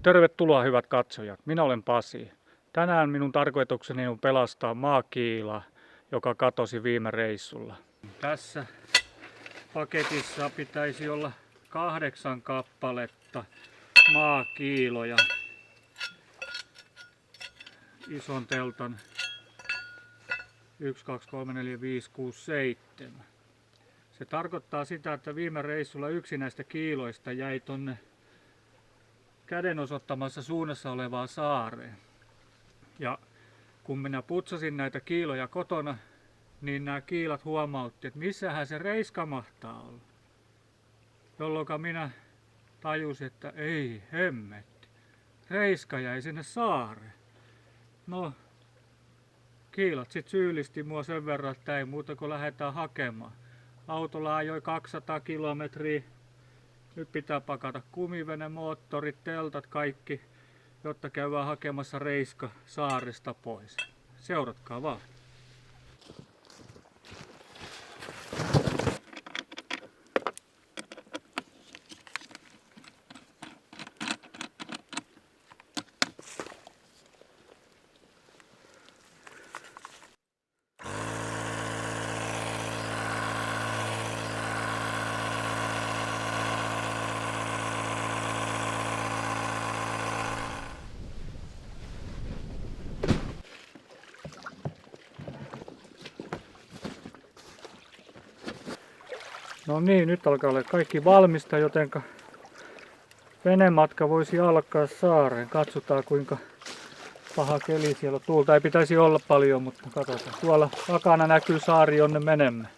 Tervetuloa hyvät katsojat, minä olen Pasi. Tänään minun tarkoitukseni on pelastaa maakiila, joka katosi viime reissulla. Tässä paketissa pitäisi olla 8 kappaletta maakiiloja. Ison teltan 1, 2, 3, 4, 5, 6, 7. Se tarkoittaa sitä, että viime reissulla yksi näistä kiiloista jäi tonne käden osoittamassa suunnassa olevaan saareen. Ja kun minä putsasin näitä kiiloja kotona, niin nämä kiilat huomautti, että missähän se reiska mahtaa olla. Jolloin minä tajusin, että ei hemmetti, reiska jäi sinne saareen. No, kiilat sit syyllisti mua sen verran, että ei muuta kuin lähdetään hakemaan. Autolla ajoi 200 kilometriä. Nyt pitää pakata kumivene, moottorit, teltat, kaikki, jotta käydään hakemassa reiska saaresta pois. Seuratkaa vaan. No niin, nyt alkaa olla kaikki valmista, jotenka venematka voisi alkaa saareen. Katsotaan kuinka paha keli siellä on. Tuulta ei pitäisi olla paljon, mutta katsotaan. Tuolla takana näkyy saari, jonne menemme.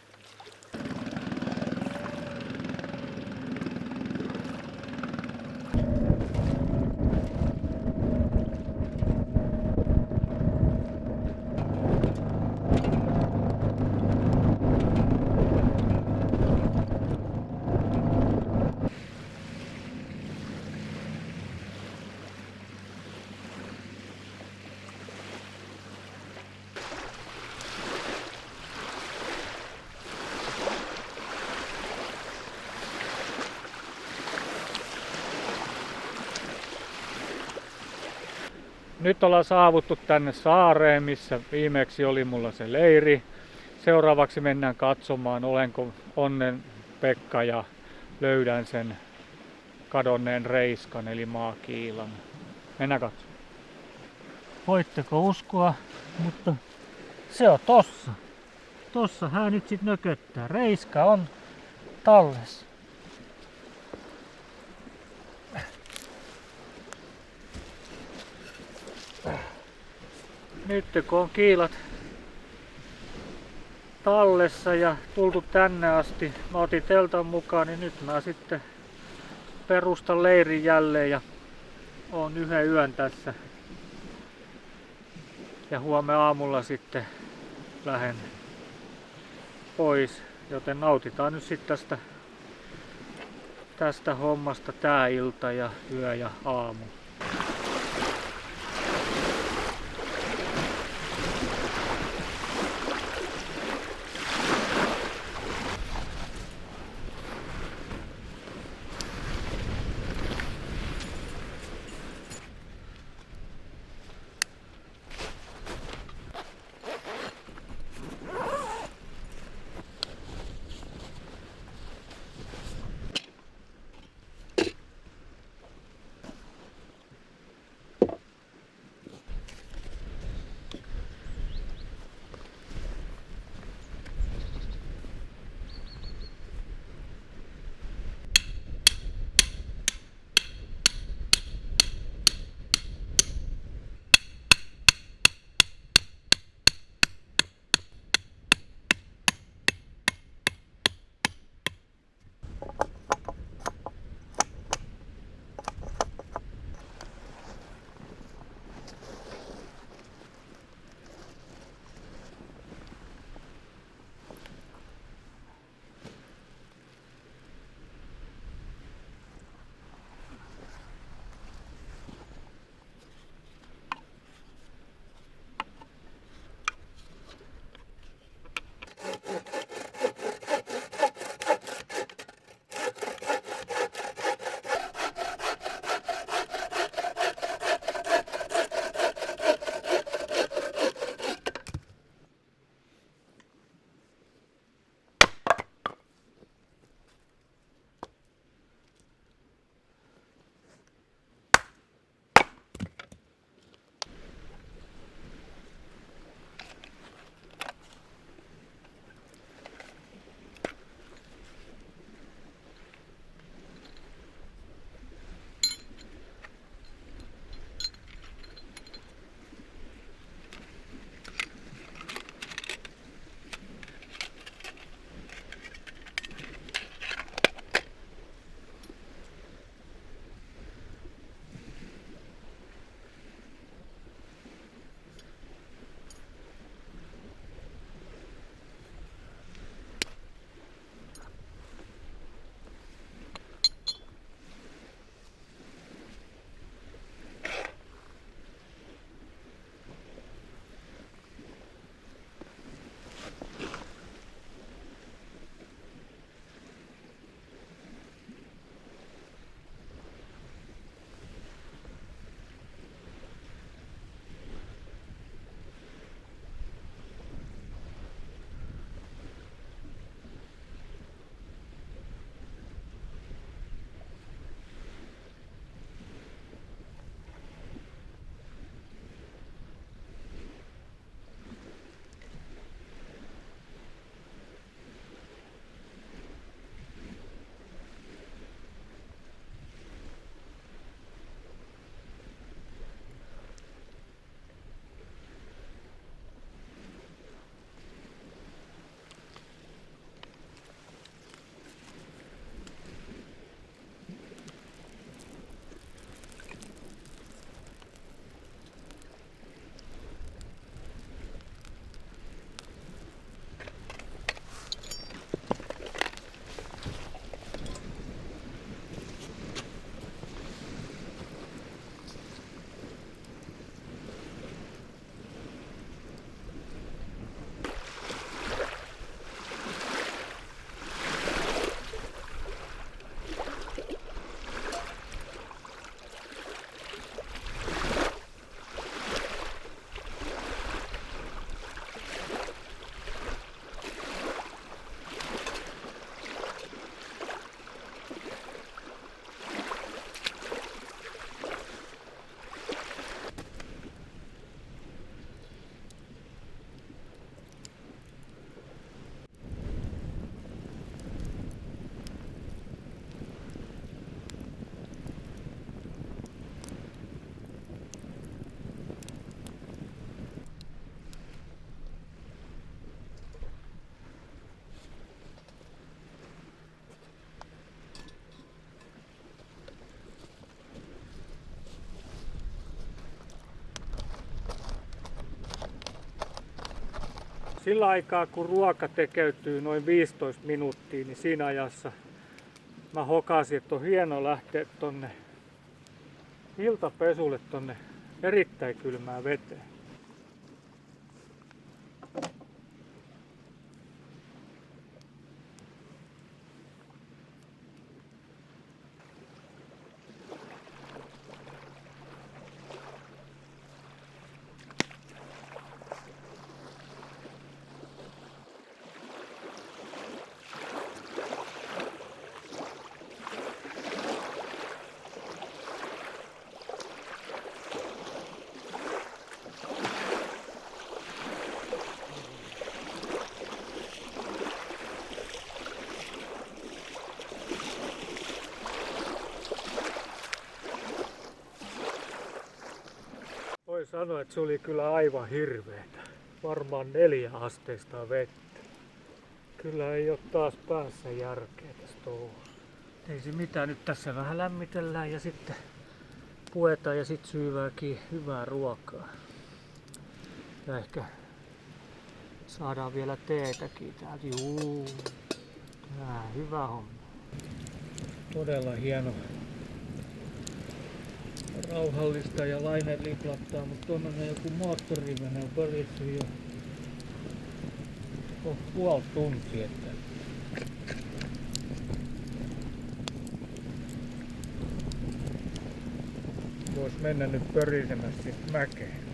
Nyt ollaan saavuttu tänne saareen, missä viimeksi oli mulla se leiri. Seuraavaksi mennään katsomaan, olenko onnen Pekka ja löydän sen kadonneen reiskan eli maakiilan. Mennään katsomaan. Voitteko uskoa, mutta se on tossa. Tossa hän nyt sit nököttää. Reiska on tallessa. Nyt kun on kiilat tallessa ja tultu tänne asti, mä otin teltan mukaan, niin nyt mä sitten perustan leirin jälleen ja oon yhden yön tässä. Ja huomenna aamulla sitten lähden pois, joten nautitaan nyt sitten tästä hommasta tää ilta ja yö ja aamu. sillä aikaa kun ruoka tekeytyy noin 15 minuuttia, niin siinä ajassa mä hokasin, että on hieno lähteä tonne iltapesulle tonne erittäin kylmään veteen. Voi sanoa, että se oli kyllä aivan hirveetä. Varmaan 4 asteista vettä. Kyllä ei ole taas päässä järkeä tästä touhusta. Ei se mitään, nyt tässä vähän lämmitellään ja sitten puetaan ja sitten syyvääkin hyvää ruokaa. Ja ehkä saadaan vielä teetäkin täältä. Juu, hyvä homma. Todella hieno. Rauhallista ja laine liplattaa, mutta tuonne joku moottorivene on pöristy jo puoli tuntia. Että vois mennä nyt pörisemässä mäkeen.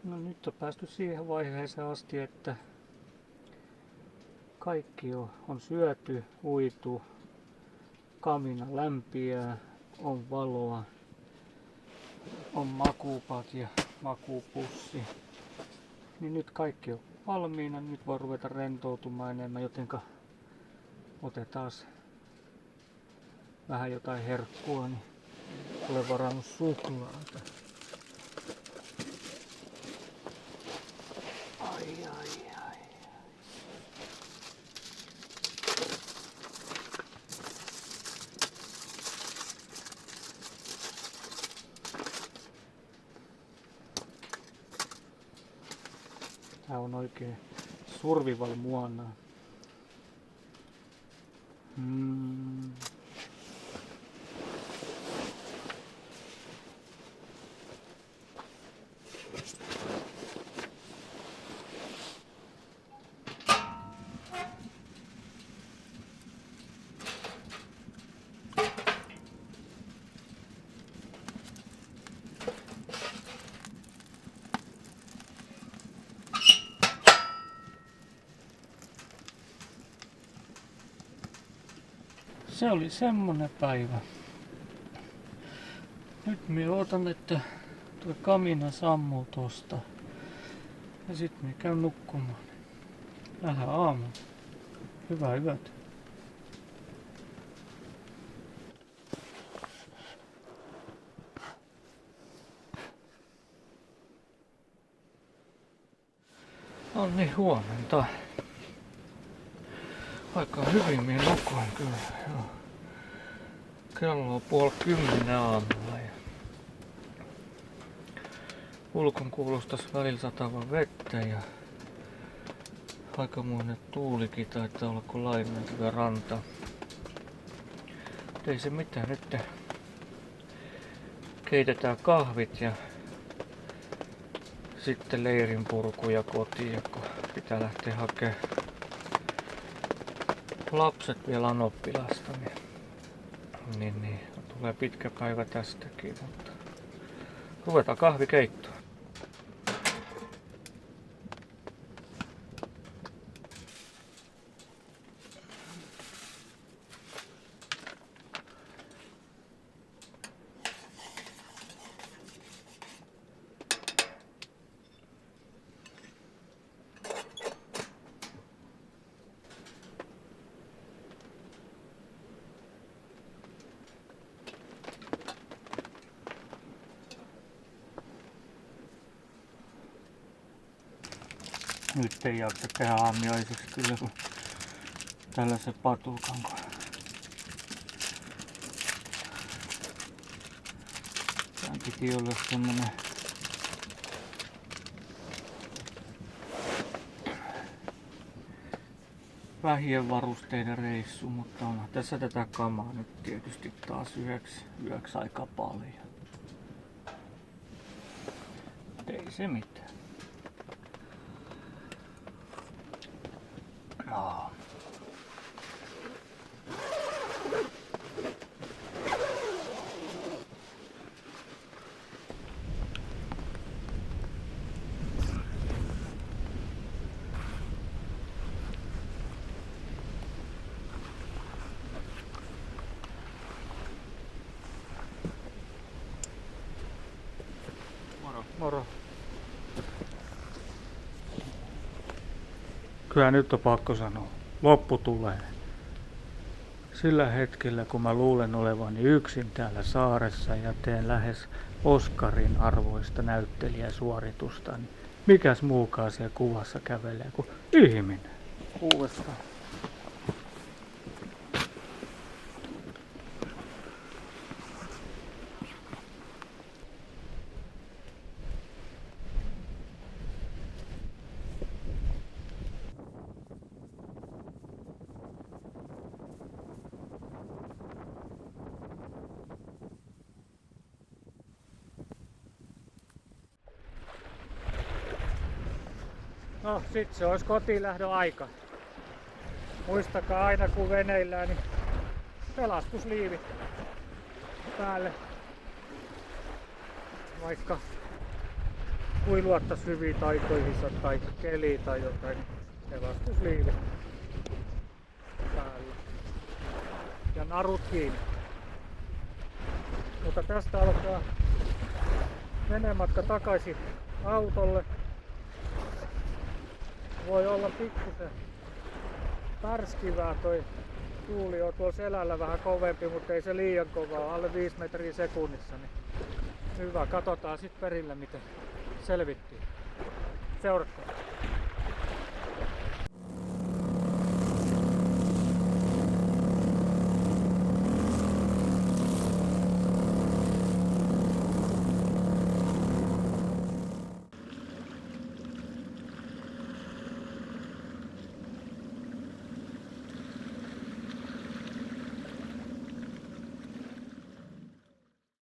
No nyt on päästy siihen vaiheeseen asti, että kaikki on syöty, uitu, kamina lämpiää, on valoa, on makuupat ja makuupussi. Niin nyt kaikki on valmiina, nyt voi ruveta rentoutumaan enemmän, jotenka otetaan vähän jotain herkkua, niin olen varannut suklaata. Tää on oikein survival muona. Se oli semmonen päivä. Nyt minä odotan, että tuo kamina sammuu tosta. Ja sit minä käyn nukkumaan. Nähdään aamulla. Hyvää yötä. On niin, huomenta. Aika hyvin minä nukuin kyllä. Joo. Kello on 9:30 aamulla ja ulkon kuulostas välillä satavan vettä ja aikamoinen tuulikin taitaa olla, kun laimentyvä ranta. Ei se mitään, nyt keitetään kahvit ja sitten leirinpurkuja kotiin, kun pitää lähteä hakemaan lapset vielä on oppilasta, niin tulee pitkä päivä tästäkin, mutta ruvetaan kahvikeittoon. Nyt ei jaksa tehdä aamiaiseksi kyllä kun tällaisen patukan. Tän piti olla semmonen vähien varusteiden reissu, mutta onhan tässä tätä kamaa nyt tietysti taas yöksi aika paljon. Ei se mitään. No. Moro. Kyllä nyt on pakko sanoa. Loppu tulee. Sillä hetkellä kun mä luulen olevani yksin täällä saaressa ja teen lähes Oscarin arvoista näyttelijäsuoritusta, niin mikäs muukaan siellä kuvassa kävelee kuin ihminen. Uudestaan. No sit se olisi kotiinlähdön aika. Muistakaa aina kun veneillään, niin pelastusliivit päälle. Vaikka kuin luottais hyviin taitoihinsa tai keliin tai jotain, niin pelastusliivit päälle. Ja narut kiinni. Mutta tästä alkaa venematka takaisin autolle. Voi olla pikkusen pärskivää, toi tuuli on tuolla selällä vähän kovempi, mutta ei se liian kovaa, alle 5 metriä sekunnissa. Niin hyvä, katsotaan sitten perille miten selvittiin. Seuratkaa.